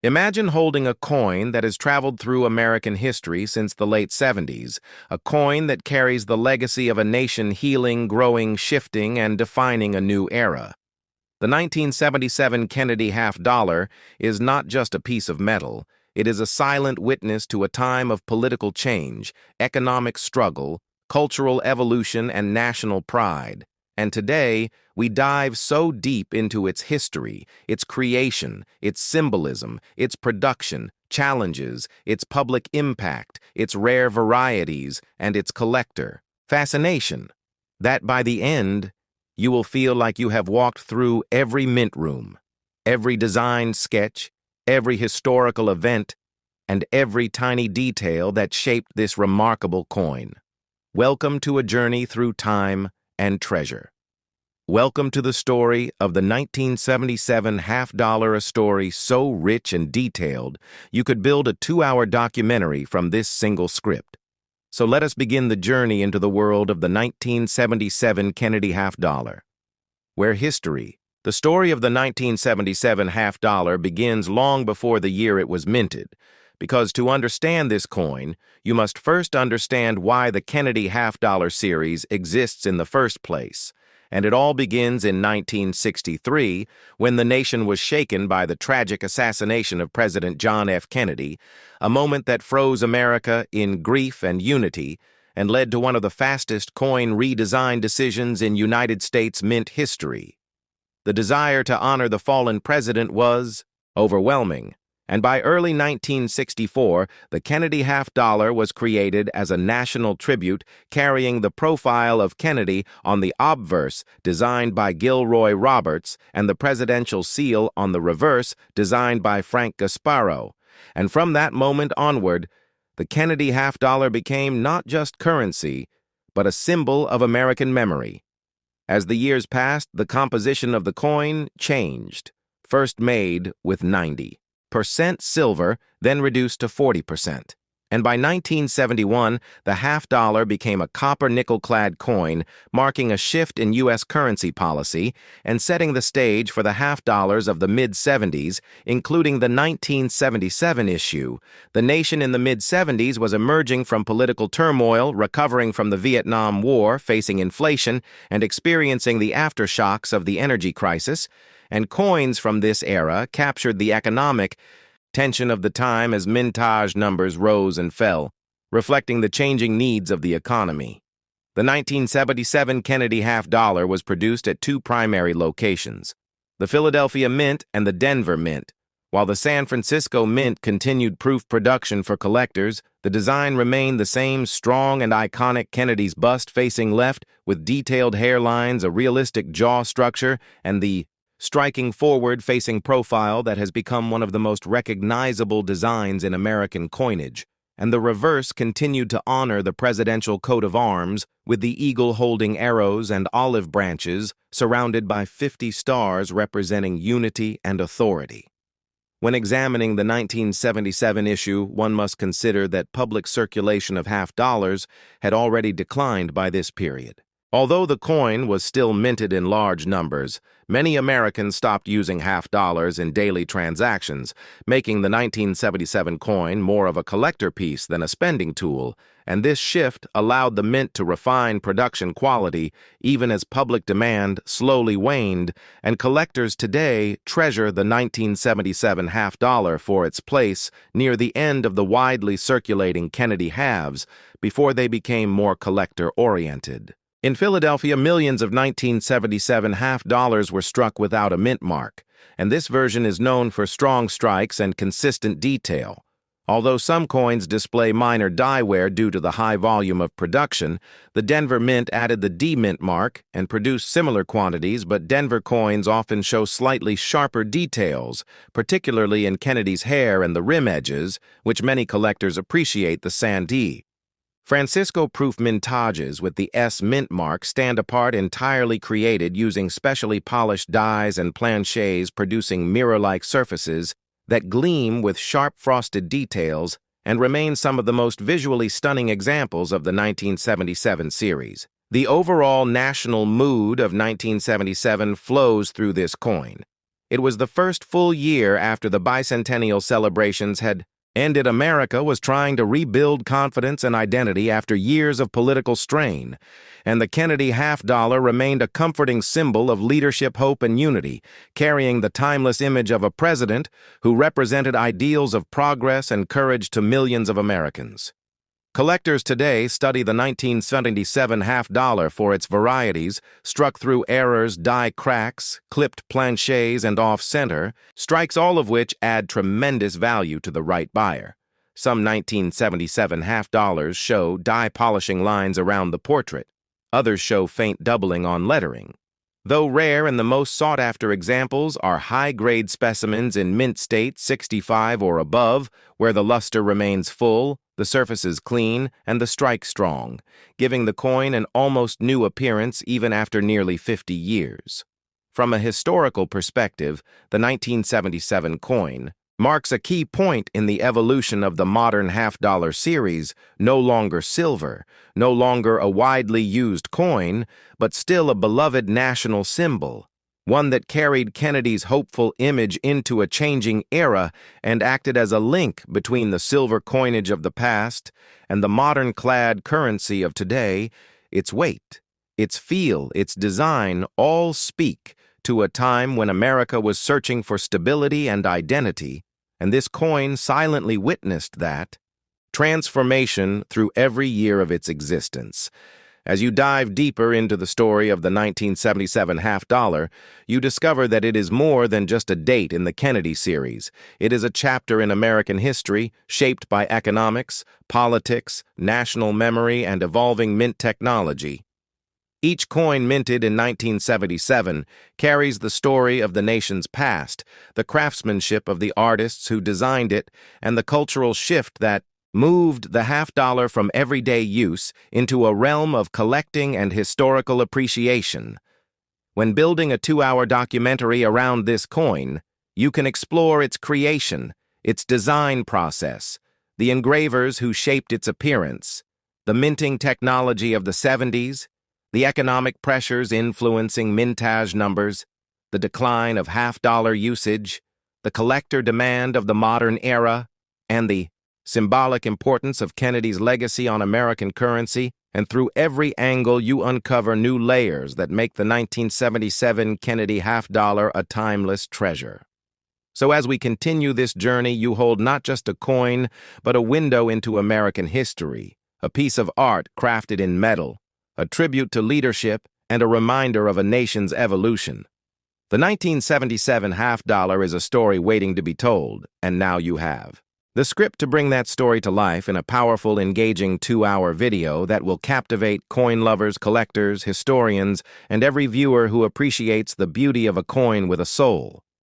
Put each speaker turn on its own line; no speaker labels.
Imagine holding a coin that has traveled through American history since the late 70s, a coin that carries the legacy of a nation healing, growing, shifting, and defining a new era. The 1977 Kennedy half-dollar is not just a piece of metal. It is a silent witness to a time of political change, economic struggle, cultural evolution, and national pride. And today, we dive so deep into its history, its creation, its symbolism, its production, challenges, its public impact, its rare varieties, and its collector fascination, that by the end, you will feel like you have walked through every mint room, every design sketch, every historical event, and every tiny detail that shaped this remarkable coin. Welcome to a journey through time and treasure. Welcome to the story of the 1977 half-dollar, a story so rich and detailed you could build a 2-hour documentary from this single script. So let us begin the journey into the world of the 1977 Kennedy half-dollar, where history, the story of the 1977 half-dollar, begins long before the year it was minted, because to understand this coin, you must first understand why the Kennedy half-dollar series exists in the first place. And it all begins in 1963, when the nation was shaken by the tragic assassination of President John F. Kennedy, a moment that froze America in grief and unity and led to one of the fastest coin redesign decisions in United States mint history. The desire to honor the fallen president was overwhelming, and by early 1964, the Kennedy half-dollar was created as a national tribute carrying the profile of Kennedy on the obverse designed by Gilroy Roberts and the presidential seal on the reverse designed by Frank Gasparo. And from that moment onward, the Kennedy half-dollar became not just currency, but a symbol of American memory. As the years passed, the composition of the coin changed, first made with 90% silver, then reduced to 40%. And by 1971, the half-dollar became a copper-nickel clad coin, marking a shift in U.S. currency policy and setting the stage for the half-dollars of the mid-70s, including the 1977 issue. The nation in the mid-70s was emerging from political turmoil, recovering from the Vietnam War, facing inflation, and experiencing the aftershocks of the energy crisis, and coins from this era captured the economic tension of the time as mintage numbers rose and fell, reflecting the changing needs of the economy. The 1977 Kennedy half-dollar was produced at two primary locations, the Philadelphia Mint and the Denver Mint. While the San Francisco Mint continued proof production for collectors, the design remained the same strong and iconic Kennedy's bust facing left with detailed hairlines, a realistic jaw structure, and the striking forward-facing profile that has become one of the most recognizable designs in American coinage, and the reverse continued to honor the presidential coat of arms with the eagle holding arrows and olive branches surrounded by 50 stars representing unity and authority. When examining the 1977 issue, one must consider that public circulation of half-dollars had already declined by this period. Although the coin was still minted in large numbers, many Americans stopped using half-dollars in daily transactions, making the 1977 coin more of a collector piece than a spending tool, and this shift allowed the mint to refine production quality even as public demand slowly waned, and collectors today treasure the 1977 half-dollar for its place near the end of the widely circulating Kennedy halves before they became more collector-oriented. In Philadelphia, millions of 1977 half-dollars were struck without a mint mark, and this version is known for strong strikes and consistent detail. Although some coins display minor die wear due to the high volume of production, the Denver Mint added the D-Mint mark and produced similar quantities, but Denver coins often show slightly sharper details, particularly in Kennedy's hair and the rim edges, which many collectors appreciate the Sandee. Francisco-proof mintages with the S mint mark stand apart, entirely created using specially polished dies and planchets, producing mirror-like surfaces that gleam with sharp frosted details and remain some of the most visually stunning examples of the 1977 series. The overall national mood of 1977 flows through this coin. It was the first full year after the bicentennial celebrations had ended. America was trying to rebuild confidence and identity after years of political strain, and the Kennedy half-dollar remained a comforting symbol of leadership, hope, and unity, carrying the timeless image of a president who represented ideals of progress and courage to millions of Americans. Collectors today study the 1977 half-dollar for its varieties, struck through errors, die cracks, clipped planchets, and off-center, strikes all of which add tremendous value to the right buyer. Some 1977 half-dollars show die polishing lines around the portrait. Others show faint doubling on lettering. Though rare and the most sought-after examples are high-grade specimens in mint state 65 or above, where the luster remains full, the surface is clean, and the strike strong, giving the coin an almost new appearance even after nearly 50 years. From a historical perspective, the 1977 coin marks a key point in the evolution of the modern half-dollar series, no longer silver, no longer a widely used coin, but still a beloved national symbol, one that carried Kennedy's hopeful image into a changing era and acted as a link between the silver coinage of the past and the modern clad currency of today. Its weight, its feel, its design all speak to a time when America was searching for stability and identity, and this coin silently witnessed that transformation through every year of its existence. As you dive deeper into the story of the 1977 half-dollar, you discover that it is more than just a date in the Kennedy series. It is a chapter in American history shaped by economics, politics, national memory, and evolving mint technology. Each coin minted in 1977 carries the story of the nation's past, the craftsmanship of the artists who designed it, and the cultural shift that moved the half-dollar from everyday use into a realm of collecting and historical appreciation. When building a 2-hour documentary around this coin, you can explore its creation, its design process, the engravers who shaped its appearance, the minting technology of the 70s, the economic pressures influencing mintage numbers, the decline of half-dollar usage, the collector demand of the modern era, and the symbolic importance of Kennedy's legacy on American currency. And through every angle you uncover new layers that make the 1977 Kennedy half-dollar a timeless treasure. So as we continue this journey, you hold not just a coin, but a window into American history, a piece of art crafted in metal, a tribute to leadership, and a reminder of a nation's evolution. The 1977 half-dollar is a story waiting to be told, and now you have the script to bring that story to life in a powerful, engaging 2-hour video that will captivate coin lovers, collectors, historians, and every viewer who appreciates the beauty of a coin with a soul.